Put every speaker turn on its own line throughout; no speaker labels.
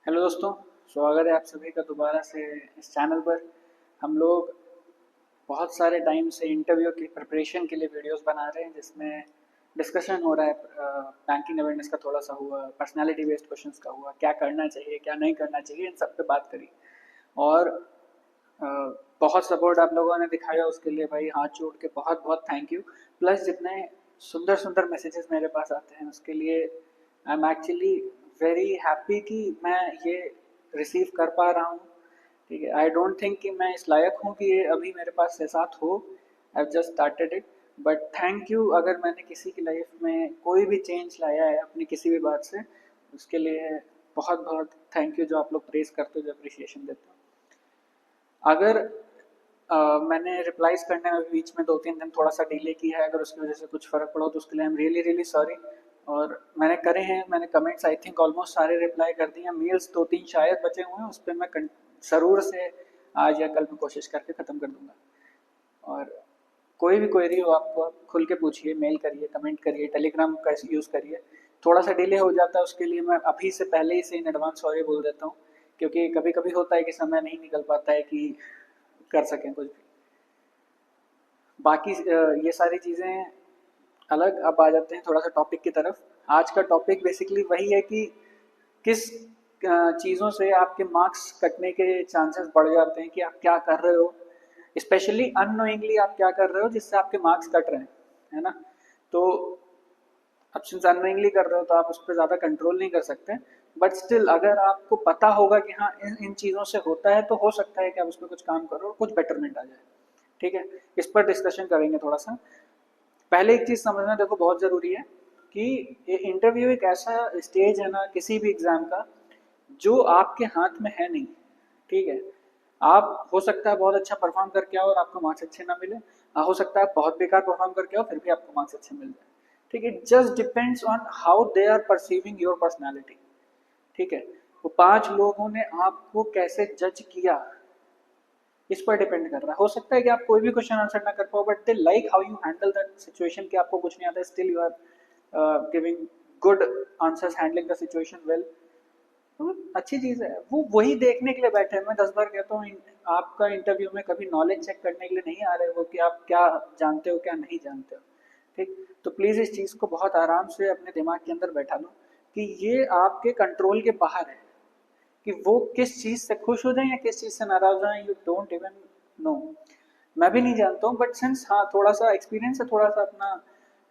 Hello दोस्तों, स्वागत है आप सभी का दोबारा से इस चैनल पर। हम लोग बहुत सारे टाइम से इंटरव्यू की प्रिपरेशन के लिए वीडियोस बना रहे हैं जिसमें डिस्कशन हो रहा है। बैंकिंग अवेयरनेस का थोड़ा सा हुआ, पर्सनालिटी बेस्ड क्वेश्चंस का हुआ, क्या करना चाहिए क्या नहीं करना चाहिए, इन सब पे बात करी। और अ, बहुत सपोर्ट आप लोगों ने दिखाया, उसके लिए भाई हाथ जोड़ के बहुत बहुत थैंक यू। प्लस जितने सुंदर सुंदर मैसेजेस मेरे पास आते हैं उसके लिए I am actually very happy कि मैं ये रिसीव कर पा रहा हूँ। ठीक है, आई डोंट थिंक कि मैं इस लायक हूँ कि ये अभी मेरे पास ऐसा हो। I have just started it, but thank you अगर मैंने किसी की लाइफ में कोई भी चेंज लाया है अपनी किसी भी बात से, उसके लिए बहुत बहुत थैंक यू। जो आप लोग प्रेस करते हो, जो अप्रिशिएशन देते हो। अगर मैंने रिप्लाईज करने में बीच में 2-3 दिन थोड़ा सा डिले किया है, अगर उसकी वजह से कुछ फ़र्क पड़ा तो उसके लिए I am really really sorry. और मैंने करे हैं, मैंने कमेंट्स आई थिंक ऑलमोस्ट सारे रिप्लाई कर दिए हैं। मेल्स 2-3 शायद बचे हुए हैं, उस पर मैं ज़रूर से आज या कल में कोशिश करके ख़त्म कर दूंगा। और कोई भी क्वेरी हो आपको, आप खुल के पूछिए, मेल करिए, कमेंट करिए, टेलीग्राम का यूज़ करिए। थोड़ा सा डिले हो जाता है उसके लिए मैं अभी से पहले ही से इन एडवांस सॉरी बोल देता हूँ, क्योंकि कभी कभी होता है कि समय नहीं निकल पाता है कि कर सकें कुछ भी। बाकी ये सारी चीज़ें अलग। अब आ जाते हैं थोड़ा सा टॉपिक की तरफ। आज का टॉपिक बेसिकली वही है कि किस चीज़ों से आपके मार्क्स कटने के चांसेस बढ़ जाते हैं, कि आप क्या कर रहे हो, स्पेशली अननोइंगली आप क्या कर रहे हो जिससे आपके मार्क्स कट रहे हैं, है ना। तो अब सिंस अननोइंगली कर रहे हो तो आप उस पर ज़्यादा कंट्रोल नहीं कर सकते, बट स्टिल अगर आपको पता होगा कि हाँ इन चीज़ों से होता है, तो हो सकता है कि आप उस पर कुछ काम करो और कुछ बेटरमेंट आ जाए। ठीक है, इस पर डिस्कशन करेंगे थोड़ा सा। पहले एक चीज़ समझना देखो बहुत ज़रूरी है कि ये इंटरव्यू एक ऐसा स्टेज है ना किसी भी एग्ज़ाम का, जो आपके हाथ में है नहीं। ठीक है, आप हो सकता है बहुत अच्छा परफॉर्म करके आओ और आपको मार्क्स अच्छे ना मिले, हो सकता है बहुत बेकार परफॉर्म करके आओ फिर भी आपको मार्क्स अच्छे मिल जाए। ठीक है, it just depends on how they are perceiving your personality. ठीक है, वो 5 लोगों ने आपको कैसे जज किया, इस पर डिपेंड कर रहा है। हो सकता है कि आप कोई भी क्वेश्चन आंसर ना कर पाओ, but they like how you handle that situation, कि आपको कुछ नहीं आता, still you are giving good answers, handling the situation well. तो अच्छी चीज़ है, वो वही देखने के लिए बैठे हैं। मैं 10 बार कहता हूँ, आपका इंटरव्यू में कभी नॉलेज चेक करने के लिए नहीं आ रहे हो कि आप क्या जानते हो क्या नहीं जानते हो। ठीक, तो प्लीज़ इस चीज़ को बहुत आराम से अपने दिमाग के अंदर बैठा लो कि ये आपके कंट्रोल के बाहर है, कि वो किस चीज़ से खुश हो जाएं या किस चीज़ से नाराज़ हो जाएं, यू डोंट इवन नो। मैं भी नहीं जानता हूँ, बट सिंस हाँ थोड़ा सा एक्सपीरियंस है, थोड़ा सा अपना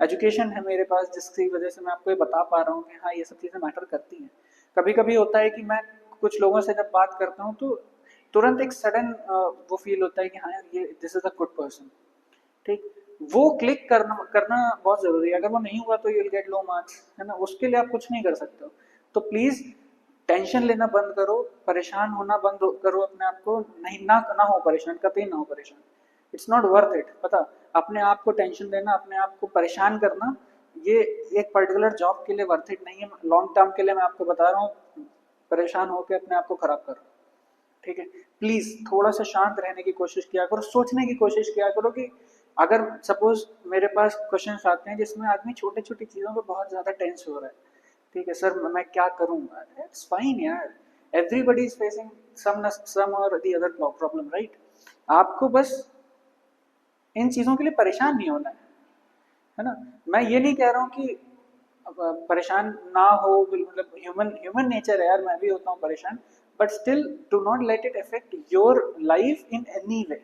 एजुकेशन है मेरे पास, जिसकी वजह से मैं आपको ये बता पा रहा हूँ कि हाँ ये सब चीज़ें मैटर करती हैं। कभी कभी होता है कि मैं कुछ लोगों से जब बात करता हूँ तो तुरंत एक सडन वो फील होता है कि हाँ यार ये this is a good person. ठीक, वो क्लिक करना करना बहुत ज़रूरी है। अगर वो नहीं हुआ तो you will get low marks, है ना। उसके लिए आप कुछ नहीं कर सकते हो। तो प्लीज़ टेंशन लेना बंद करो, परेशान होना करो अपने आप को। नहीं, ना हो परेशान, कभी ना हो परेशान। It's not worth it. पता, अपने आप को टेंशन देना, अपने आप को परेशान करना, ये एक पर्टिकुलर जॉब के लिए वर्थ इट नहीं है। लॉन्ग टर्म के लिए मैं आपको बता रहा हूँ, परेशान होकर अपने आप को खराब करो। ठीक है, प्लीज थोड़ा सा शांत रहने की कोशिश किया करो, सोचने की कोशिश किया करो कि अगर सपोज मेरे पास क्वेश्चन आते हैं जिसमें आदमी छोटी छोटी चीज़ों पे बहुत ज़्यादा टेंस हो रहा है। ठीक है सर, मैं क्या करूँ, इट्स फाइन यार, एवरीबडी इज फेसिंग सम और दी अदर प्रॉब्लम, राइट। आपको बस इन चीज़ों के लिए परेशान नहीं होना है ना। मैं ये नहीं कह रहा हूँ कि परेशान ना हो, मतलब ह्यूमन ह्यूमन नेचर है यार, मैं भी होता हूँ परेशान, but still do not let it affect your life in any way.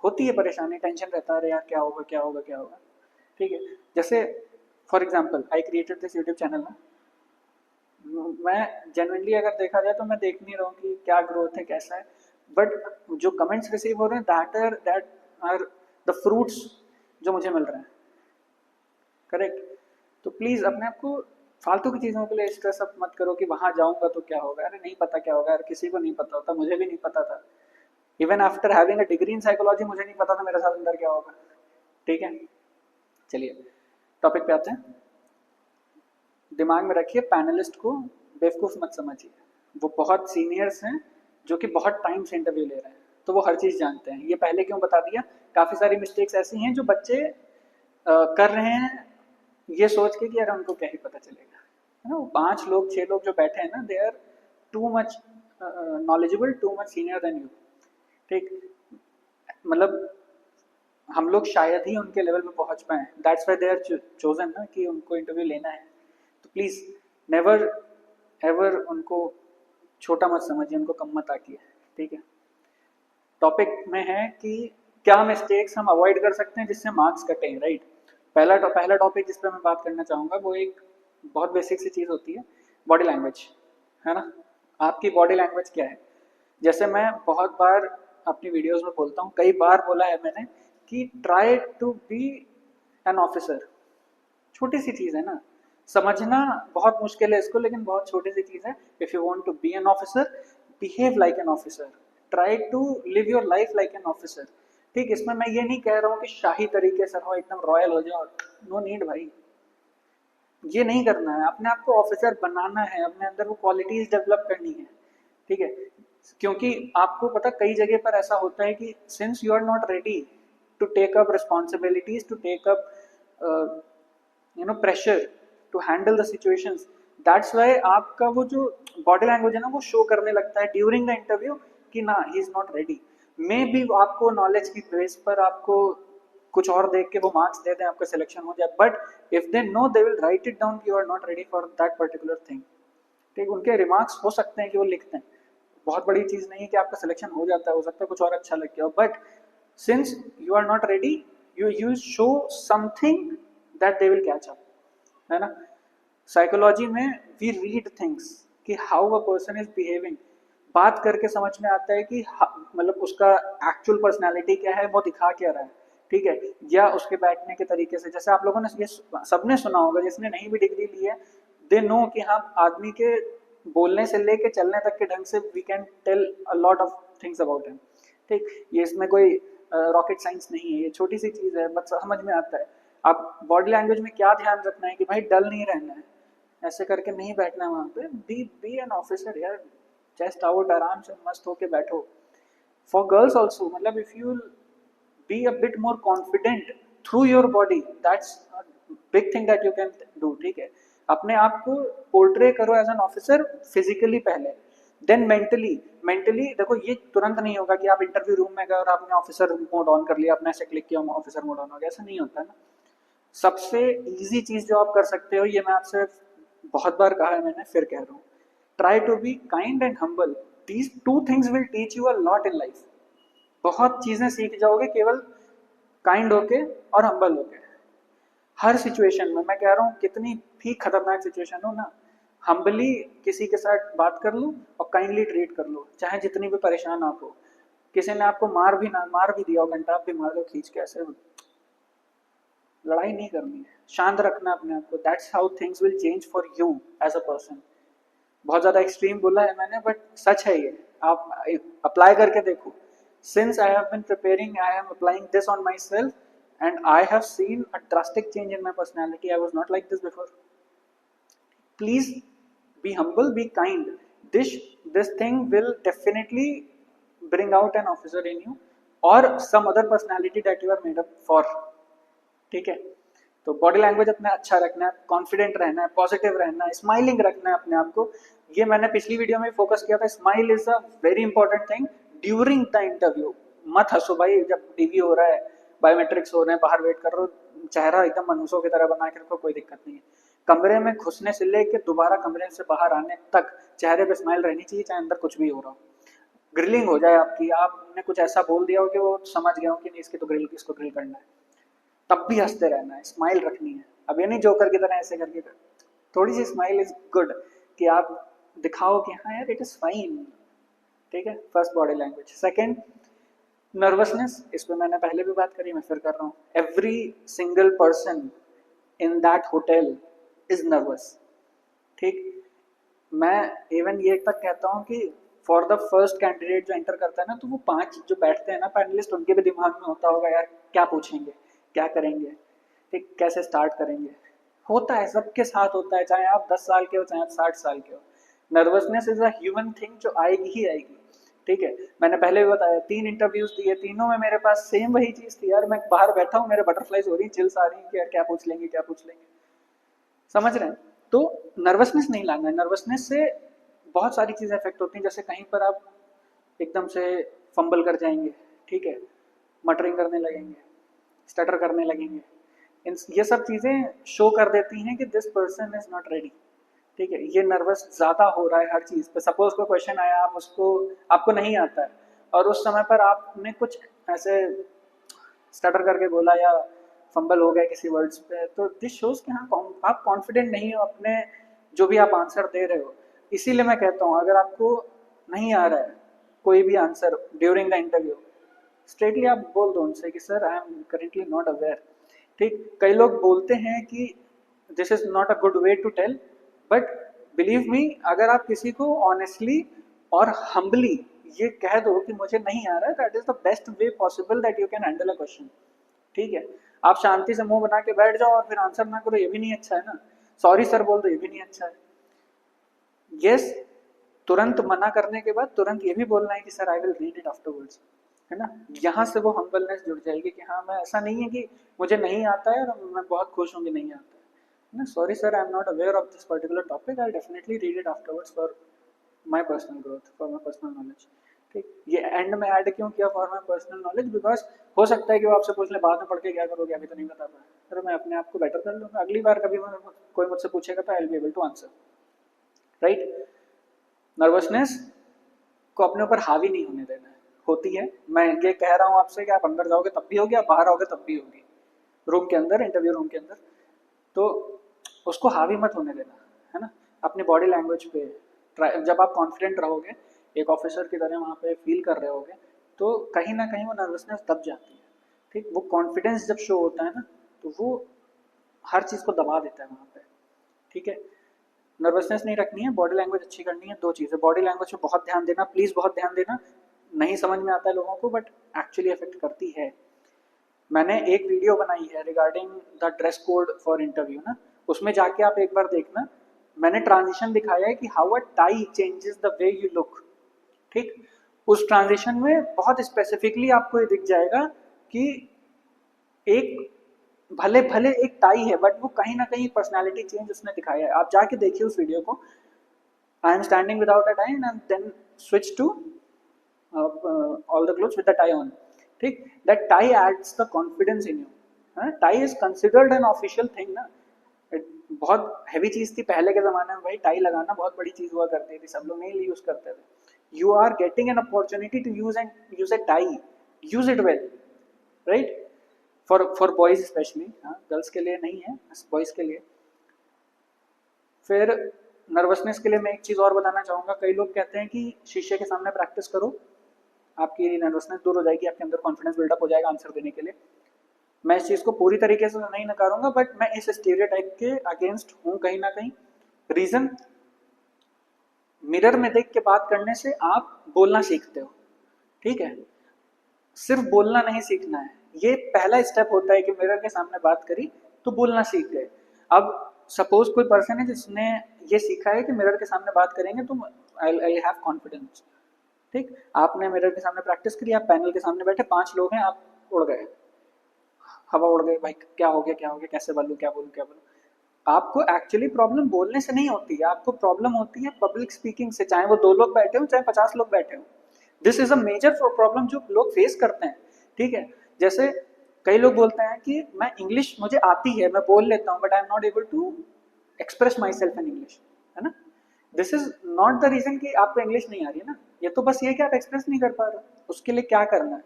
होती है परेशानी, टेंशन रहता है, अरे यार क्या होगा क्या होगा क्या होगा। ठीक है, जैसे for example I created this YouTube channel ना, मैं जेनुइनली अगर देखा जाए तो मैं देख नहीं रहा हूँ कि क्या ग्रोथ है कैसा है, बट जो कमेंट्स रिसीव हो रहे हैं दैट आर द फ्रूट्स जो मुझे मिल रहे हैं। करेक्ट, तो प्लीज़ अपने आप को फालतू की चीज़ों के लिए स्ट्रेस अप मत करो कि वहाँ जाऊँगा तो क्या होगा। अरे नहीं पता क्या होगा यार, किसी को नहीं पता होता, मुझे भी नहीं पता था। Even after having a degree in psychology मुझे नहीं पता था मेरे साथ अंदर क्या होगा। ठीक है, चलिए टॉपिक पे आते हैं। दिमाग में रखिए, पैनलिस्ट को बेवकूफ़ मत समझिए। वो बहुत सीनियर्स हैं जो कि बहुत टाइम से इंटरव्यू ले रहे हैं, तो वो हर चीज़ जानते हैं। ये पहले क्यों बता दिया, काफ़ी सारी मिस्टेक्स ऐसी हैं जो बच्चे कर रहे हैं ये सोच के कि यार उनको क्या ही पता चलेगा, है ना। वो 5 लोग 6 लोग जो बैठे हैं ना, they are too much knowledgeable, too much senior than you, ठीक। मतलब हम लोग शायद ही उनके लेवल पे पहुंच पाए, that's why they are chosen ना कि उनको इंटरव्यू लेना है। तो प्लीज नेवर एवर उनको छोटा मत समझिए, उनको कम मत आकिए, ठीक है। टॉपिक में है कि क्या मिस्टेक्स हम अवॉइड कर सकते हैं जिससे मार्क्स कटें, राइट। पहला टॉपिक जिस पर मैं बात करना चाहूँगा वो एक बहुत बेसिक सी चीज़ होती है, बॉडी लैंग्वेज, है ना। आपकी बॉडी लैंग्वेज क्या है। जैसे मैं बहुत बार अपनी वीडियोस में बोलता हूँ, कई बार बोला है मैंने कि try to be an officer. छोटी सी चीज़ है ना, समझना बहुत मुश्किल है इसको, लेकिन बहुत छोटी सी चीज़ है। If you want to be an officer, behave like an officer, try to live your life like an officer, ठीक। इसमें मैं ये नहीं कह रहा हूँ कि शाही तरीके से रहो, एकदम रॉयल हो जाओ, नो नीड भाई, ये नहीं करना है। अपने आप को ऑफिसर बनाना है, अपने अंदर वो क्वालिटीज डेवलप करनी है, ठीक है। क्योंकि आपको पता कई जगह पर ऐसा होता है कि since you are not ready to take up responsibilities, to take up pressure, to handle the situations, that's why आपका वो जो बॉडी लैंग्वेज है ना वो शो करने लगता है ड्यूरिंग द इंटरव्यू कि ना he is not ready. May be आपको नॉलेज की बेस पर आपको कुछ और देख के वो मार्क्स दे दें, आपका सिलेक्शन हो जाए, but if they know they will write it down, you are not ready for that particular thing, ठीक। उनके रिमार्क्स हो सकते हैं कि वो लिखते हैं, बहुत बड़ी चीज नहीं है कि आपका सिलेक्शन हो जाता है, हो सकता है कुछ और अच्छा लग गया हो, but since you are not ready, you show something that they will catch up, है ना। साइकोलॉजी में वी रीड थिंग्स कि how a person is behaving, बात करके समझ में आता है कि मतलब उसका एक्चुअल पर्सनालिटी क्या है, वो दिखा क्या रहा है, ठीक है। या उसके बैठने के तरीके से, जैसे आप लोगों ने ये सबने सुना होगा, जिसने नहीं भी डिग्री ली है, दे नो कि हाँ आदमी के बोलने से लेके चलने तक के ढंग से we can tell a lot of things about him, ठीक। ये इसमें कोई रॉकेट साइंस नहीं है, ये छोटी सी चीज़ है, बस समझ में आता है। आप बॉडी लैंग्वेज में क्या ध्यान रखना है कि भाई डल नहीं रहना है, ऐसे करके नहीं बैठना है वहाँ पे, बी एन ऑफिसर यार, चेस्ट आउट, आराम से मस्त होके बैठो। फॉर गर्ल्स ऑल्सो, मतलब if you be a bit more confident through your body, that's a big thing that you can do, ठीक है। अपने आप को पोर्ट्रे करो एज एन ऑफिसर फिजिकली पहले, देन मेंटली देखो। ये तुरंत नहीं होगा कि आप इंटरव्यू रूम में गए और आपने ऑफिसर मोड ऑन कर लिया, अपने ऐसे क्लिक किया ऑफिसर मोड ऑन हो गया, ऐसा नहीं होता ना। सबसे इजी चीज जो आप कर सकते हो, ये मैं आपसे बहुत बार कहा है मैंने, फिर कह रहा हूँ, try to be kind and humble. These two things will teach you a lot in life. बहुत चीजें सीख जाओगे केवल काइंड होके और हम्बल होके। हर सिचुएशन में मैं कह रहा हूँ, कितनी भी खतरनाक सिचुएशन हो ना, हम्बली किसी के साथ बात कर लो और काइंडली ट्रीट कर लो, चाहे जितनी भी परेशान आप हो। किसी ने आपको मार भी दिया हो, घंटा आप भी मार दो खींच के, ऐसे लड़ाई नहीं करनी है, शांत रखना अपने आप को, that's how things will change for you as a person. बहुत ज्यादा एक्सट्रीम बोला है मैंने, बट सच है ये, आप अप्लाई करके देखो। Since I have been preparing, I am applying this on myself, and I have seen a drastic change in my personality. I was not like this before. Please be humble, be kind. This thing will definitely bring out an officer in you, or some other personality that you are made up for. ठीक है। तो body language अपना अच्छा रखना है, confident रहना है, positive रहना है, स्माइलिंग रखना है अपने आप को। ये मैंने पिछली वीडियो में फोकस किया था, smile is a very important thing during the interview. मत हंसो भाई, जब टीवी हो रहा है, बायोमेट्रिक्स हो रहे हैं, बाहर वेट कर रहे हो, चेहरा एकदम मनहूसों की तरह बना के रखो, कोई दिक्कत नहीं है। कमरे में घुसने से लेकर दोबारा कमरे से बाहर आने तक चेहरे पे स्माइल रहनी चाहिए, चाहे अंदर कुछ भी हो रहा हो। ग्रिलिंग हो जाए आपकी, आपने कुछ ऐसा बोल दिया हो कि वो समझ गया हो कि नहीं इसकी तो ग्रिल, इसको ग्रिल करना है, तब भी हंसते रहना है, स्माइल रखनी है। अब ये नहीं जोकर की तरह ऐसे करके थोड़ी सी स्माइल इज गुड, कि आप दिखाओ कि हाँ यार इट इज फाइन, ठीक है। First body language. Second, nervousness, इस पर मैंने पहले भी बात करी, मैं फिर कर रहा हूँ। Every single person in that hotel is nervous, ठीक। मैं इवन ये तक कहता हूँ कि फॉर द फर्स्ट कैंडिडेट जो एंटर करता है ना, तो वो 5 जो बैठते हैं ना पैनलिस्ट, उनके भी दिमाग में होता होगा यार क्या पूछेंगे, क्या करेंगे, ठीक, कैसे स्टार्ट करेंगे। होता है, सबके साथ होता है, चाहे आप 10 साल के हो, चाहे आप 60 साल के हो। Nervousness is a human thing जो आएगी ही आएगी, ठीक है। मैंने पहले भी बताया, 3 इंटरव्यूज दिए, तीनों में मेरे पास सेम वही चीज थी यार, मैं बाहर बैठा हूँ, मेरे बटरफ्लाइज हो रही, चिल्स आ रही कि यार क्या पूछ लेंगे, क्या पूछ लेंगे, समझ रहे हैं। तो नर्वसनेस नहीं लाना है, नर्वसनेस से बहुत सारी चीज़ें इफेक्ट होती हैं, जैसे कहीं पर आप एकदम से फंबल कर जाएंगे, ठीक है, मटरिंग करने लगेंगे, स्टटर करने लगेंगे, ये सब चीज़ें शो कर देती हैं कि this person is not ready, ठीक है, ये नर्वस ज़्यादा हो रहा है हर चीज़ पे। सपोज कोई क्वेश्चन आया, आप उसको आपको नहीं आता है और उस समय पर आपने कुछ ऐसे स्टटर करके बोला या फंबल हो गया किसी वर्ड्स पे, तो दिस शोज कि हाँ आप कॉन्फिडेंट नहीं हो अपने जो भी आप आंसर दे रहे हो। इसीलिए मैं कहता हूँ अगर आपको नहीं आ रहा है कोई भी answer during the interview, straightly आप बोल दो उनसे कि sir I am currently not aware. ठीक, कई लोग बोलते हैं कि this is not a good way to tell, but believe me, अगर आप किसी को ऑनेस्टली और हम्बली ये कह दो कि मुझे नहीं आ रहा है, that is the best way possible that you can handle a question. ठीक है, आप शांति से मुंह बना के बैठ जाओ और फिर आंसर ना करो, ये भी नहीं अच्छा है ना। सॉरी सर बोल दो, ये भी नहीं अच्छा है। यस, तुरंत मना करने के बाद तुरंत ये भी बोलना है कि sir I will read it afterwards, है ना। यहाँ से वो हम्बलनेस जुड़ जाएगी कि हाँ मैं ऐसा नहीं है कि मुझे नहीं आता है और मैं बहुत खुश हूँ कि नहीं आता है ना। Sorry sir, I am not aware of this particular topic, I definitely read it afterwards for my personal growth, for my personal knowledge. ठीक, ये एंड में ऐड क्यों किया for my personal knowledge, because हो सकता है कि वो आपसे पूछ ले बाद में पढ़ के क्या करोगे, अभी तो नहीं बता पाया, सर मैं अपने आप को बेटर कर लूँगा, अगली बार कभी कोई मुझसे पूछेगा तो I will be able to answer, right. Nervousness को अपने ऊपर हावी नहीं होने देना है, होती है। मैं ये कह रहा हूँ आपसे कि आप अंदर जाओगे तब भी होगी, आप बाहर आओगे तब भी होगी, रूम के अंदर, इंटरव्यू रूम के अंदर, तो उसको हावी मत होने देना, है ना। अपनी बॉडी लैंग्वेज पे जब आप कॉन्फिडेंट रहोगे, एक ऑफिसर की तरह वहाँ पे फील कर रहे होगे, तो कहीं ना कहीं वो नर्वसनेस दब जाती है। ठीक, वो कॉन्फिडेंस जब शो होता है ना, तो वो हर चीज़ को दबा देता है वहाँ पे। ठीक है, नर्वसनेस नहीं रखनी है, बॉडी लैंग्वेज अच्छी करनी है। दो चीज़ें, बॉडी लैंग्वेज पे बहुत ध्यान देना, प्लीज़ बहुत ध्यान देना। नहीं समझ में आता है लोगों को, बट एक्चुअली अफेक्ट करती है। मैंने एक वीडियो बनाई है regarding the dress code for interview ना, उसमें जाके आप एक बार देखना, मैंने ट्रांजिशन दिखाया है कि how a tie changes the way you look. ठीक, उस ट्रांजिशन में बहुत स्पेसिफिकली आपको ये दिख जाएगा कि एक भले भले एक टाई है, बट वो कहीं ना कहीं पर्सनालिटी चेंज उसने दिखाया है। आप जाके देखिए उस वीडियो को, I am standing without a tie and then switch to all the clothes with the tie on. ठीक, that tie adds the confidence in you. Tie is considered an official thing ना, बहुत heavy चीज थी पहले के जमाने में, भाई टाई लगाना बहुत बड़ी चीज हुआ करती थी, सब लोग नहीं यूज करते थे। You are getting an opportunity to use a tie, use it well, right, for boys specially, हाँ गर्ल्स के लिए नहीं है, बॉयज के लिए। फिर नर्वसनेस के लिए मैं एक चीज़ और बताना चाहूँगा, कई लोग कहते हैं कि शीशे के सामने प्रैक्टिस करो, आपकी नर्वसनेस दूर हो जाएगी, आपके अंदर कॉन्फिडेंस बिल्डअप हो जाएगा आंसर देने के लिए। मैं इस चीज़ को पूरी तरीके से नहीं नकारूंगा, बट मैं इस स्टीरियोटाइप के अगेंस्ट हूँ कहीं ना कहीं। रीज़न, मिरर में देख के बात करने से आप बोलना सीखते हो, ठीक है, सिर्फ बोलना नहीं सीखना है। ये पहला स्टेप होता है कि मिरर के सामने बात करी तो बोलना सीख गए। अब सपोज कोई पर्सन है जिसने ये सीखा है कि मिरर के सामने बात करेंगे तो आई हैव कॉन्फिडेंस। ठीक, आपने मिरर के सामने प्रैक्टिस करी, आप पैनल के सामने बैठे, 5 लोग हैं, आप उड़ गए, हवा उड़ गई, भाई क्या हो गया क्या हो गया, कैसे बोलूँ क्या बोलूँ क्या बोलूँ। आपको एक्चुअली प्रॉब्लम बोलने से नहीं होती है, आपको प्रॉब्लम होती है पब्लिक स्पीकिंग से, चाहे वो 2 लोग बैठे हो चाहे 50 लोग बैठे हो। This is a major problem जो लोग फेस करते हैं। ठीक है, जैसे कई लोग बोलते हैं कि मैं इंग्लिश मुझे आती है, मैं बोल लेता हूँ, but I am not able to express myself in English, है ना। This is not the reason कि आपको इंग्लिश नहीं आ रही है ना, ये तो बस ये कि आप एक्सप्रेस नहीं कर पा रहे हो। उसके लिए क्या करना है,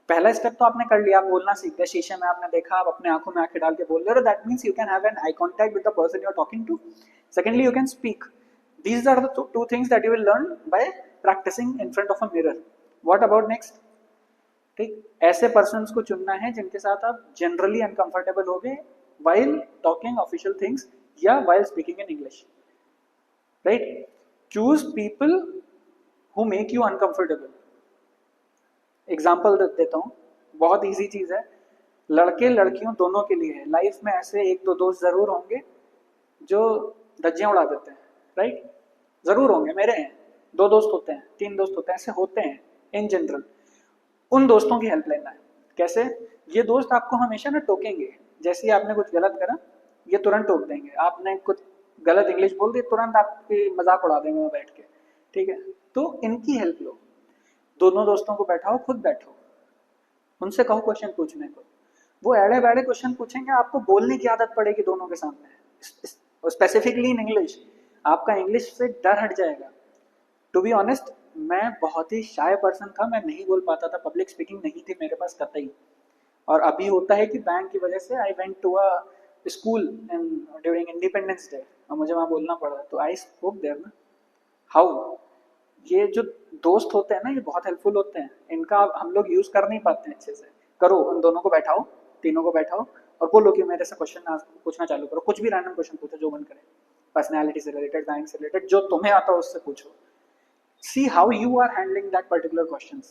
पहला स्टेप तो आपने कर लिया, आप बोलना सीख गए, शीशे में आपने देखा, आप अपने आंखों में आंखें डाल के बोल रहे हो, that means you can have an eye contact with the person you are talking to. Secondly, you can speak. These are the two things that you will learn by practising in front of a mirror. What about next? ठीक, ऐसे persons को चुनना है जिनके साथ आप generally uncomfortable हो गए while talking official things या while speaking in English, right? Choose people who make you uncomfortable. Example देता हूँ, बहुत इजी चीज है, लड़के लड़कियों दोनों के लिए है। लाइफ में ऐसे 1-2 दोस्त जरूर होंगे जो धज्जियां उड़ा देते हैं, राइट, जरूर होंगे, मेरे हैं 2 दोस्त होते हैं, 3 दोस्त होते हैं, ऐसे होते हैं इन जनरल। उन दोस्तों की हेल्प लेना है। कैसे? ये दोस्त आपको हमेशा ना टोकेंगे, जैसे ही आपने कुछ गलत करा ये तुरंत टोक देंगे, आपने कुछ गलत इंग्लिश बोल दी तुरंत आपकी मजाक उड़ा देंगे वो बैठ के, ठीक है, तो इनकी हेल्प लो। दोनों दोस्तों को बैठाओ, खुद बैठो, उनसे कहो क्वेश्चन पूछने को, वो एड़े बैड़े क्वेश्चन पूछेंगे, आपको बोलने की आदत पड़ेगी दोनों के सामने, स्पेसिफिकली इन इंग्लिश। आपका इंग्लिश से डर हट जाएगा। टू बी ऑनेस्ट, मैं बहुत ही शाय पर्सन था, मैं नहीं बोल पाता था, पब्लिक स्पीकिंग नहीं थी मेरे पास कतई। और अभी होता है कि बैंक की वजह से I went to a school during independence day, और मुझे वहाँ बोलना पड़ा, तो आई स्पोक देयर ना। हाउ, ये जो दोस्त होते हैं ना, ये बहुत हेल्पफुल होते हैं, इनका हम लोग यूज कर नहीं पाते हैं अच्छे से। करो, उन दोनों को बैठाओ, तीनों को बैठाओ, और बोलो कि मेरे से क्वेश्चन पूछना चालू करो, कुछ भी रैंडम क्वेश्चन पूछो जो मन करे, पर्सनैलिटी से रिलेटेड, बैंक से रिलेटेड, जो तुम्हें आता हो उससे पूछो। See how you are handling that particular question.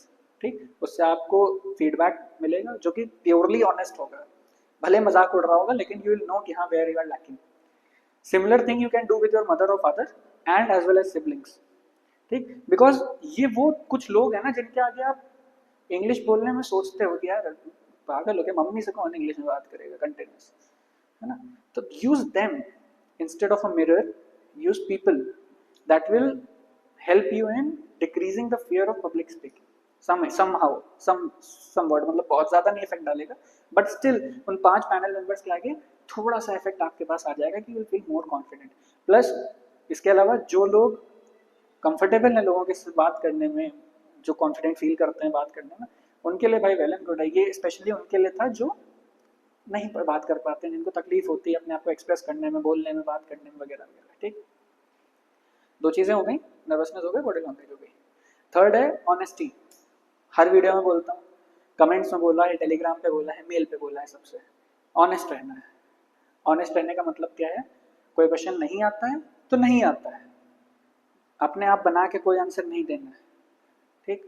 ठीक, उससे आपको फीडबैक मिलेगा जो कि प्योरली ऑनेस्ट होगा, भले मजाक उड़ रहा होगा, लेकिन यू विल नो कि हाँ where you are lacking. Similar thing you can do with your mother और father and as well as siblings. ठीक, बिकॉज ये वो कुछ लोग हैं ना जिनके आगे आप इंग्लिश बोलने में सोचते हो कि यार पागल हो गया, मम्मी से कौन इंग्लिश में बात करेगा कंटिन्यूस, है ना। तो use them instead of a mirror, use people that will help you in decreasing the fear of public speaking somehow, somewhat, मतलब बहुत ज्यादा नहीं इफेक्ट डालेगा, बट स्टिल उन 5 पैनल मेंबर्स के आगे थोड़ा सा इफेक्ट आपके पास आ जाएगा कि you will feel more confident. Plus इसके अलावा जो लोग कंफर्टेबल हैं लोगों के साथ बात करने में, जो कॉन्फिडेंट फील करते हैं बात करने में, उनके लिए भाई वेल एंड गुड है। ये स्पेशली उनके लिए था जो नहीं बात कर पाते हैं, जिनको तकलीफ होती है अपने आप को एक्सप्रेस करने में, बोलने में, बात करने में वगैरह वगैरह। ठीक, 2 चीजें हो गई, नर्वसनेस हो गई, बॉडी लैंग्वेज हो गई। थर्ड है ऑनेस्टी। हर वीडियो में बोलता हूँ, कमेंट्स में बोला है, टेलीग्राम पे बोला है, मेल पे बोला है, सबसे ऑनेस्ट रहना है। ऑनेस्ट रहने का मतलब क्या है, कोई क्वेश्चन नहीं आता है तो नहीं आता है, अपने आप बना के कोई आंसर नहीं देना है। ठीक,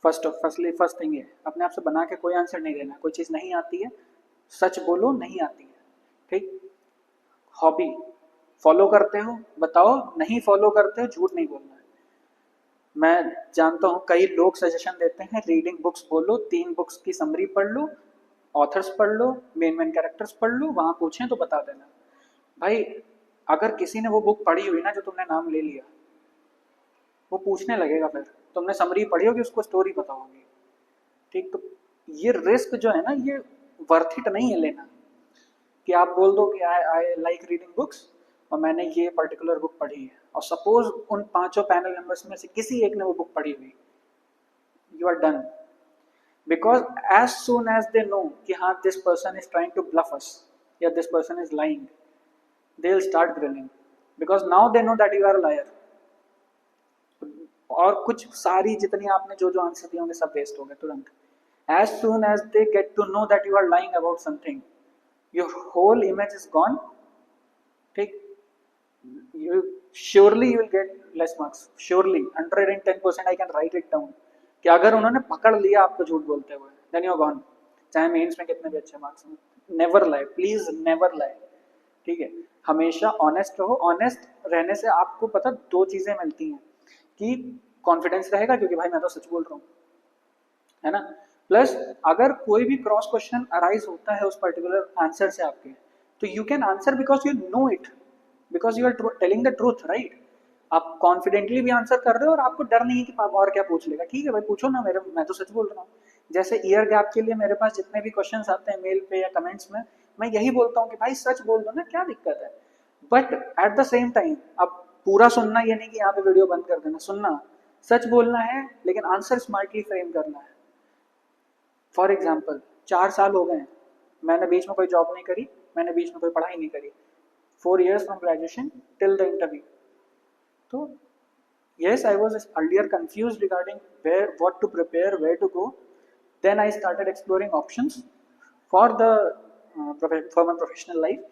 फर्स्ट थिंग ये, अपने आप से बना के कोई आंसर नहीं देना है। कोई चीज़ नहीं आती है, सच बोलो नहीं आती है। ठीक, हॉबी फॉलो करते हो बताओ, नहीं फॉलो करते हो झूठ नहीं बोलना है। मैं जानता हूँ कई लोग सजेशन देते हैं रीडिंग बुक्स बोलो, 3 बुक्स की समरी पढ़ लो, ऑथर्स पढ़ लो, मेन कैरेक्टर्स पढ़ लो, वहां पूछें तो बता देना। भाई अगर किसी ने वो बुक पढ़ी हुई ना जो तुमने नाम ले लिया, वो पूछने लगेगा, फिर तुमने समरी पढ़ी होगी, उसको स्टोरी पता होगी। ठीक, तो ये रिस्क जो है ना, ये वर्थ इट नहीं है लेना, कि आप बोल दो कि आई लाइक रीडिंग बुक्स और मैंने ये पर्टिकुलर बुक पढ़ी है, और सपोज उन 5 पैनल मेंबर्स में से किसी एक ने वो बुक पढ़ी हुई, you are done. Because as soon as they know कि हाँ this person is trying to bluff us या this person is lying, they will start grilling, because now they know that you are liar. और कुछ सारी जितनी आपने जो जो आंसर दिए होंगे सब वेस्ट हो गए तुरंत। As soon as they get to know that you are lying about something, your whole image is gone. ठीक, you surely you will get less marks, surely 110% I can write it down, कि अगर उन्होंने पकड़ लिया आपको झूठ बोलते हुए, then you're gone, चाहे मेंस में कितने भी अच्छे मार्क्स हो। नेवर लाई, प्लीज नेवर लाई। ठीक है, हमेशा ऑनेस्ट रहो। ऑनेस्ट रहने से आपको पता 2 चीजें मिलती हैं, कि कॉन्फिडेंस रहेगा क्योंकि भाई मैं तो सच बोल रहा हूँ, है ना। प्लस अगर कोई भी क्रॉस क्वेश्चन अराइज होता है उस पर्टिकुलर आंसर से आपके, तो you can answer because you know it, because you are telling the truth, right. आप कॉन्फिडेंटली भी आंसर कर रहे हो और आपको डर नहीं है कि पापा और क्या पूछ लेगा। ठीक है भाई पूछो ना, मेरे मैं तो सच बोल रहा हूँ। जैसे ईयर गैप के लिए मेरे पास जितने भी क्वेश्चंस आते हैं मेल पे या कमेंट्स में, मैं यही बोलता हूँ कि भाई सच बोल दो ना, क्या दिक्कत है। But at the same time अब पूरा सुनना, ये नहीं कि यहाँ पे वीडियो बंद कर देना, सुनना, सच बोलना है लेकिन आंसर स्मार्टली फ्रेम करना है। फॉर एग्जाम्पल 4 साल हो गए, मैंने बीच में कोई जॉब नहीं करी, मैंने बीच में कोई पढ़ाई नहीं करी, 4 years from graduation till the interview. So yes, I was earlier confused regarding what to prepare, where to go. Then I started exploring options for for my professional life.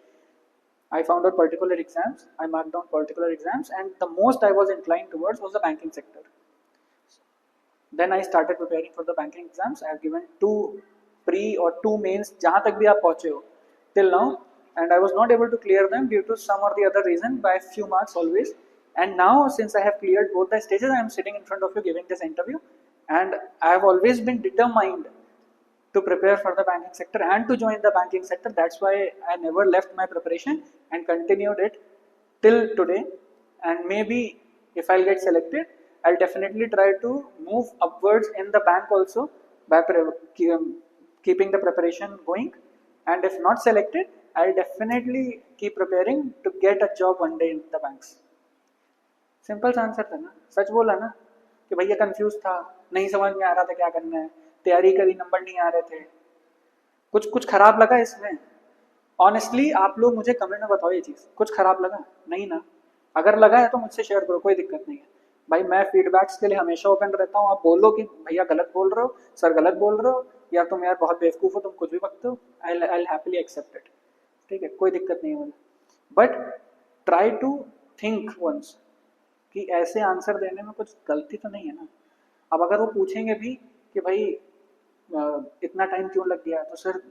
I found out particular exams, I marked down particular exams, and the most I was inclined towards was the banking sector. Then I started preparing for the banking exams. I have given 2 pre or 2 mains, जहाँ तक भी आप पहुँचे हो till now, and I was not able to clear them due to some or the other reason by few marks always. And now since I have cleared both the stages, I am sitting in front of you giving this interview, and I have always been determined to prepare for the banking sector and to join the banking sector. That's why I never left my preparation and continued it till today. And maybe if I'll get selected, I'll definitely try to move upwards in the bank also by keeping the preparation going, and if not selected, I'll definitely keep preparing to get a job one day in the banks. Simple सा answer था ना, सच बोला ना कि भैया confuse था, नहीं समझ में आ रहा था क्या करना है, तैयारी करी, नंबर नहीं आ रहे थे, कुछ कुछ खराब लगा इसमें? ऑनेस्टली आप लोग मुझे कमेंट में बताओ, ये चीज़ कुछ खराब लगा? नहीं ना? अगर लगा है तो मुझसे शेयर करो, कोई दिक्कत नहीं है भाई, मैं फीडबैक्स के लिए हमेशा ओपन रहता हूँ। आप बोलो कि भैया गलत बोल रहे हो, सर गलत बोल रहे हो, या तुम यार बहुत बेवकूफ़ हो, तुम कुछ भी बकते हो, आई हैप्पीली एक्सेप्ट इट। ठीक है, कोई दिक्कत नहीं है मुझे, but try to think once कि ऐसे आंसर देने में कुछ गलती तो नहीं है ना। अब अगर वो पूछेंगे भी कि भाई इतना टाइम क्यों लग गया, तो sir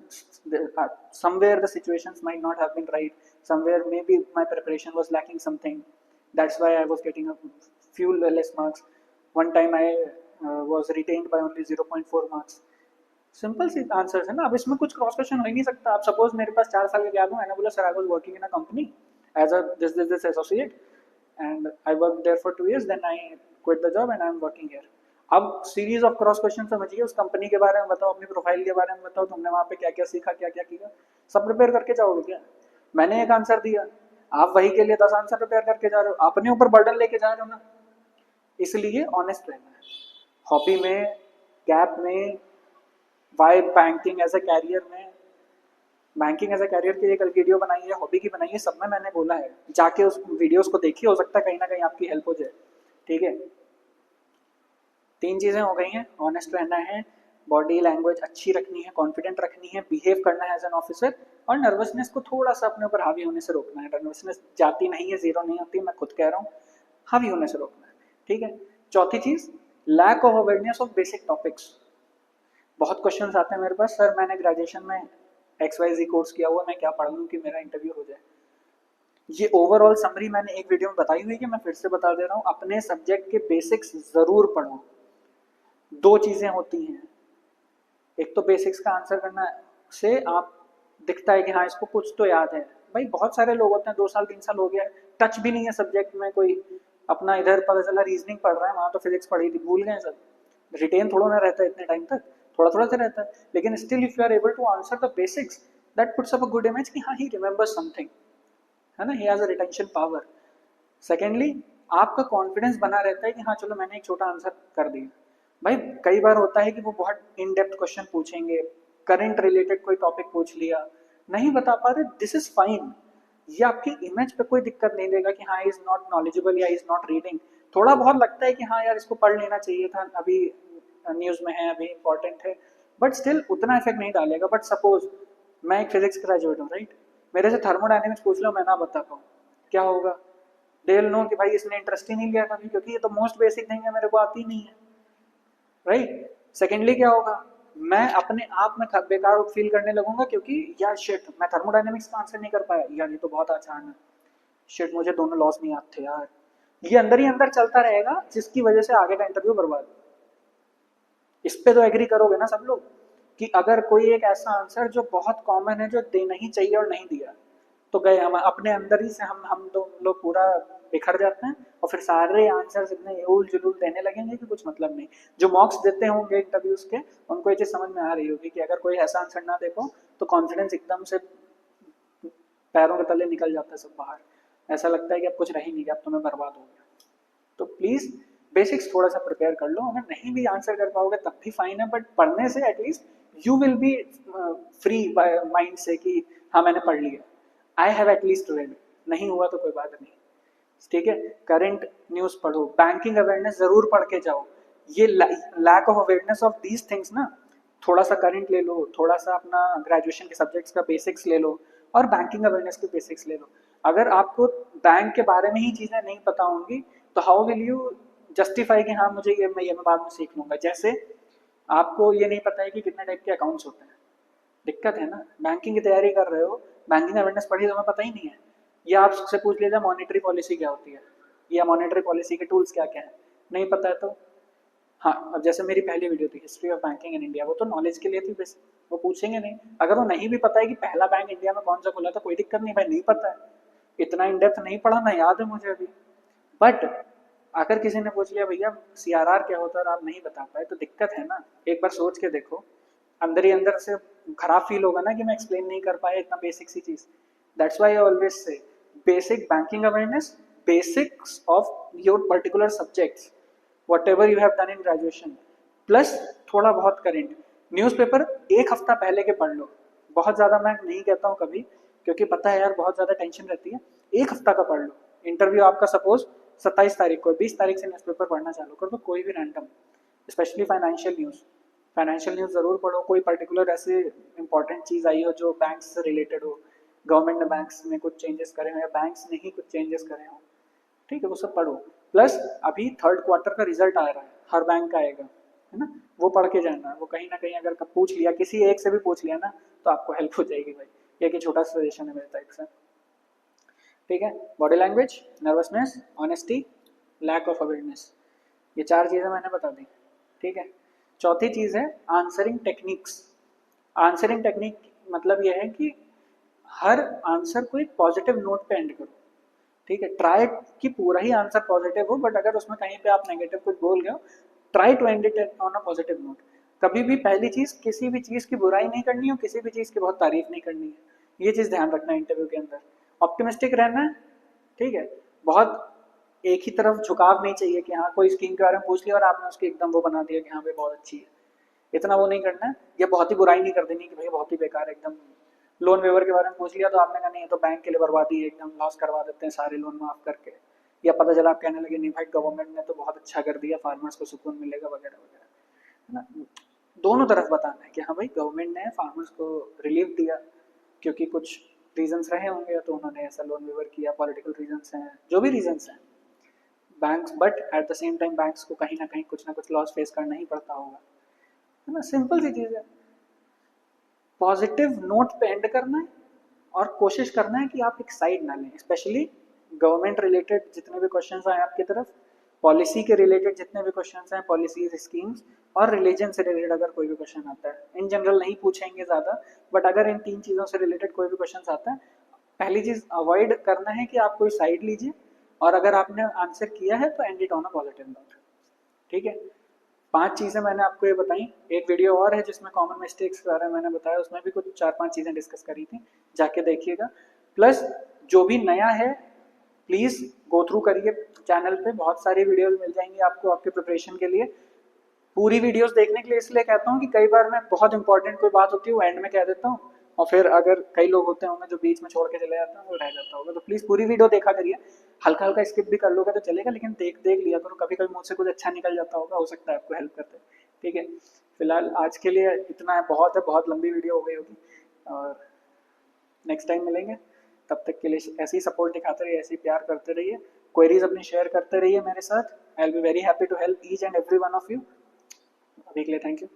somewhere the situations might not have been right, somewhere maybe my preparation was lacking something, that's why I was getting a few less marks. One time I was retained by only 0.4 marks. Simple सी answers है ना। अब इसमें कुछ cross question हो ही नहीं सकता। आप सपोज मेरे पास 4 साल का गैप हो, मैंने बोला sir I was working in a company as a this associate and I work there for 2 years, then I quit the job and I am working here. अब सीरीज ऑफ क्रॉस क्वेश्चन समझिए, उस company के बारे में बताओ, अपनी profile के बारे में बताओ, तुमने वहाँ पे क्या क्या सीखा, क्या क्या किया, सब प्रिपेयर करके जाओगे क्या? मैंने एक आंसर दिया, आप वही के लिए 10 आंसर प्रिपेयर करके जा रहे हो, अपने ऊपर बर्डन लेके जा रहे हो ना। इसलिए ऑनेस्ट रहना है हॉबी में, गैप में, why banking as a career में। बैंकिंग एज अ कैरियर की एक वीडियो बनाई है, हॉबी की बनाई है, सब में मैंने बोला है, जाके उस वीडियोस को देखिए, हो सकता है कहीं ना कहीं आपकी हेल्प हो जाए। ठीक है, 3 चीज़ें हो गई हैं, ऑनेस्ट रहना है, बॉडी लैंग्वेज अच्छी रखनी है, कॉन्फिडेंट रखनी है, बिहेव करना है एज एन ऑफिसर, और नर्वसनेस को थोड़ा सा अपने ऊपर हावी होने से रोकना है। नर्वसनेस जाती नहीं है, जीरो नहीं होती, मैं खुद कह रहा हूँ, हावी होने से रोकना है। ठीक है, चौथी चीज़, lack of awareness of basic topics. बहुत क्वेश्चन आते हैं मेरे पास, सर मैंने ग्रेजुएशन में XYZ कोर्स किया हुआ, मैं क्या पढ़ लूँ कि मेरा इंटरव्यू हो जाए। ये ओवरऑल समरी मैंने एक वीडियो में बताई हुई है, कि मैं फिर से बता दे रहा हूँ, अपने सब्जेक्ट के बेसिक्स जरूर पढ़ो। 2 चीज़ें होती हैं, एक तो बेसिक्स का आंसर करना से आप दिखता है कि हाँ इसको कुछ तो याद है। भाई बहुत सारे लोग होते हैं 2 साल 3 साल हो गया, टच भी नहीं है सब्जेक्ट में, कोई अपना इधर पता चला रीजनिंग पढ़ रहा है, वहाँ तो फिजिक्स पढ़ी थी, भूल गए सब। रिटेन थोड़ा ना रहता है इतने टाइम तक, थोड़ा थोड़ा सा रहता है, लेकिन still if you are able to answer the basics, that puts up a good image कि हाँ ही रिमेंबर्स समथिंग, है ना, he has a retention power. Secondly, आपका कॉन्फिडेंस बना रहता है कि हाँ चलो मैंने एक छोटा आंसर कर दिया। भाई कई बार होता है कि वो बहुत इन डेप्थ क्वेश्चन पूछेंगे, करंट रिलेटेड कोई टॉपिक पूछ लिया, नहीं बता पा रहे, दिस इज फाइन, ये आपकी इमेज पे कोई दिक्कत नहीं देगा कि हाँ इज नॉट नॉलेजेबल या इज नॉट रीडिंग। थोड़ा बहुत लगता है कि हाँ यार इसको पढ़ लेना चाहिए था, अभी न्यूज में है, अभी इंपॉर्टेंट है, बट स्टिल उतना इफेक्ट नहीं डालेगा। बट सपोज मैं एक फिजिक्स ग्रेजुएट हूँ, राइट, मेरे से थर्मोडायनेमिक्स पूछ लो, मैं ना बता पाऊँ, क्या होगा? दे विल नो कि भाई इसने इंटरेस्ट ही नहीं लिया कभी, क्योंकि ये तो मोस्ट बेसिक थिंग है, मेरे को आती नहीं है, राइट। सेकेंडली क्या होगा, मैं अपने आप में बेकार फील करने लगूंगा, क्योंकि यार शिट मैं थर्मोडायनेमिक्स का आंसर नहीं कर पाया, यार ये तो बहुत आसान है, शिट मुझे दोनों लॉस नहीं आते थे यार। ये अंदर ही अंदर चलता रहेगा, जिसकी वजह से आगे का इंटरव्यू बर्बाद। इस पे तो एग्री करोगे ना सब लोग, कि अगर कोई एक ऐसा आंसर जो बहुत कॉमन है, जो देना ही चाहिए और नहीं दिया, तो गए हम अपने अंदर ही से, हम लोग पूरा बिखर जाते हैं, और फिर सारे आंसर्स इतने उल जुलूल देने लगेंगे कि कुछ मतलब नहीं। जो मॉक्स देते होंगे इंटरव्यूज के, उनको ये चीज़ समझ में आ रही होगी कि अगर कोई ऐसा आंसर ना देखो तो कॉन्फिडेंस एकदम से पैरों के तले निकल जाता है सब बाहर, ऐसा लगता है कि अब कुछ रह ही नहीं गया, अब तो मैं बर्बाद हो गया। तो प्लीज़ बेसिक्स थोड़ा सा प्रिपेयर कर लो, अगर नहीं भी आंसर कर पाओगे तब भी फाइन है, बट पढ़ने से at least you will be free mind से कि हाँ मैंने पढ़ लिया, आई हैव एटलीस्ट रेड, नहीं हुआ तो कोई बात नहीं। ठीक है, करंट न्यूज़ पढ़ो, बैंकिंग अवेयरनेस जरूर पढ़ के जाओ। ये lack of awareness of these things ना, थोड़ा सा करंट ले लो, थोड़ा सा अपना ग्रेजुएशन के सब्जेक्ट्स का बेसिक्स ले लो, और बैंकिंग अवेयरनेस के बेसिक्स ले लो। अगर आपको बैंक के बारे में ही चीज़ें नहीं पता होंगी, तो हाउ विल यू जस्टिफाई कि हाँ मुझे मैं बाद में सीख लूँगा। जैसे आपको ये नहीं पता है कि कितने टाइप के अकाउंट्स होते हैं, दिक्कत है ना। बैंकिंग की तैयारी कर रहे हो, बैंकिंग अवेयरनेस पढ़ी, तुम्हें पता ही नहीं है, या आपसे पूछ लीजिए मॉनेटरी पॉलिसी क्या होती है, या मॉनेटरी पॉलिसी के टूल्स क्या क्या है, नहीं पता है तो हाँ। अब जैसे मेरी पहली वीडियो थी history of banking in India, वो तो नॉलेज के लिए थी बस, वो पूछेंगे नहीं। अगर वो नहीं भी पता है कि पहला बैंक इंडिया में कौन सा खुला था, कोई दिक्कत नहीं भाई, नहीं पता है, इतना इन डेप्थ नहीं पढ़ा ना, याद है मुझे अभी, बट अगर किसी ने पूछ लिया भैया CRR क्या होता है और आप नहीं बता पाए तो दिक्कत है ना। एक बार सोच के देखो, अंदर ही अंदर से खराब फील होगा ना कि मैं एक्सप्लेन नहीं कर पाया इतना बेसिक सी चीज। That's why I always say basic banking awareness, basics of your particular subjects whatever you have done in graduation, plus थोड़ा बहुत करेंट न्यूज़पेपर एक हफ्ता पहले के पढ़ लो। बहुत ज़्यादा मैं नहीं कहता हूँ कभी, क्योंकि पता है यार बहुत ज़्यादा टेंशन रहती है। एक हफ्ता का पढ़ लो। इंटरव्यू आपका सपोज 27 तारीख को, 20 तारीख से न्यूज़पेपर पढ़ना चालू कर दो, कोई भी random, specially financial news. Financial news ज़रूर पढ़ो, कोई पर्टिकुलर ऐसे इंपॉर्टेंट चीज़ आई हो जो बैंक्स से रिलेटेड हो, गवर्नमेंट ने बैंक्स में कुछ चेंजेस करे हो या बैंक्स ने ही कुछ चेंजेस करे हो, ठीक है, वो सब पढ़ो। प्लस अभी थर्ड क्वार्टर का रिजल्ट आ रहा है, हर बैंक का आएगा, है ना, वो पढ़ के जाना है। वो कहीं ना कहीं अगर पूछ लिया, किसी एक से भी पूछ लिया ना, तो आपको हेल्प हो जाएगी भाई। ये कि छोटा सजेशन है मेरे टाइप से, ठीक है। Body language, nervousness, honesty, lack of awareness, ये 4 चीज़ें मैंने बता दी, ठीक है। चौथी चीज़ है आंसरिंग टेक्निक्स। आंसरिंग टेक्निक मतलब यह है कि हर आंसर को एक पॉजिटिव नोट पे एंड करो, ठीक है। ट्राई कि पूरा ही आंसर पॉजिटिव हो, बट अगर उसमें कहीं पे आप नेगेटिव कुछ बोल गए हो, try to end it on a positive note. कभी भी पहली चीज, किसी भी चीज की बुराई नहीं करनी हो, किसी भी चीज की बहुत तारीफ नहीं करनी है। ये चीज ध्यान रखना है इंटरव्यू के अंदर। ऑप्टिमिस्टिक रहना है, ठीक है। बहुत एक ही तरफ झुकाव नहीं चाहिए कि हाँ कोई स्कीम के बारे में पूछ लिया और आपने उसकी एकदम वो बना दिया कि हाँ भाई बहुत अच्छी है, इतना वो नहीं करना है। या बहुत ही बुराई नहीं कर देनी कि भाई बहुत ही बेकार एकदम। लोन वेवर के बारे में पूछ लिया तो आपने कहा नहीं, तो बैंक के लिए बर्बादी है, एकदम लॉस करवा देते हैं सारे लोन माफ करके। या पता चला आप कहने लगे नहीं भाई गवर्नमेंट ने तो बहुत अच्छा कर दिया, फार्मर्स को सुकून मिलेगा वगैरह वगैरह, है ना। दोनों तरफ बताना है कि हाँ भाई गवर्नमेंट ने फार्मर्स को रिलीफ दिया क्योंकि कुछ रीजंस रहे होंगे, तो उन्होंने ऐसा लोन वेवर किया, पॉलिटिकल रीजंस हैं, जो भी रीजंस हैं banks, but at the same time banks को कहीं ना कुछ लॉस फेस करना ही पड़ता होगा, है ना। सिंपल सी चीज़ है, पॉजिटिव नोट पे एंड करना है और कोशिश करना है कि आप एक साइड ना लें। स्पेशली गवर्नमेंट रिलेटेड जितने भी क्वेश्चंस आए आपकी तरफ, पॉलिसी के रिलेटेड जितने भी क्वेश्चंस हैं, पॉलिसीज, स्कीम्स, और रिलीजन से रिलेटेड अगर कोई भी क्वेश्चन आता है, इन जनरल नहीं पूछेंगे ज़्यादा, बट अगर इन 3 चीज़ों से रिलेटेड कोई भी क्वेश्चन आता है, पहली चीज़ अवॉइड करना है कि आप कोई साइड लीजिए, और अगर आपने आंसर किया है तो and it on a positive note, ठीक है। 5 चीज़ें मैंने आपको ये बताई। एक वीडियो और है जिसमें कॉमन मिस्टेक्स के बारे में मैंने बताया, उसमें भी कुछ 4-5 चीज़ें डिस्कस करी थी, जाके देखिएगा। प्लस जो भी नया है प्लीज़ गो थ्रू करिए, चैनल पे बहुत सारी वीडियोस मिल जाएंगी आपको आपके प्रिपरेशन के लिए। पूरी वीडियोस देखने के लिए इसलिए कहता हूँ कि कई बार मैं बहुत इंपॉर्टेंट कोई बात होती है वो एंड में कह देता हूँ, और फिर अगर कई लोग होते होंगे जो बीच में छोड़ के चले जाते हैं, वो रह जाता होगा। तो प्लीज़ पूरी वीडियो देखा करिए, हल्का हल्का स्किप भी कर लोगे तो चलेगा, लेकिन देख देख लिया करो, कभी कभी मुझसे कुछ अच्छा निकल जाता होगा, हो सकता है आपको हेल्प करते, ठीक है। फिलहाल आज के लिए इतना है, बहुत लंबी वीडियो हो गई होगी, और नेक्स्ट टाइम मिलेंगे। तब तक के लिए ऐसे ही सपोर्ट दिखाते रहिए, ऐसे ही प्यार करते रहिए, क्वेरीज अपनी शेयर करते रहिए मेरे साथ। I will be very happy to help each and every one of you. अभी के लिए थैंक यू।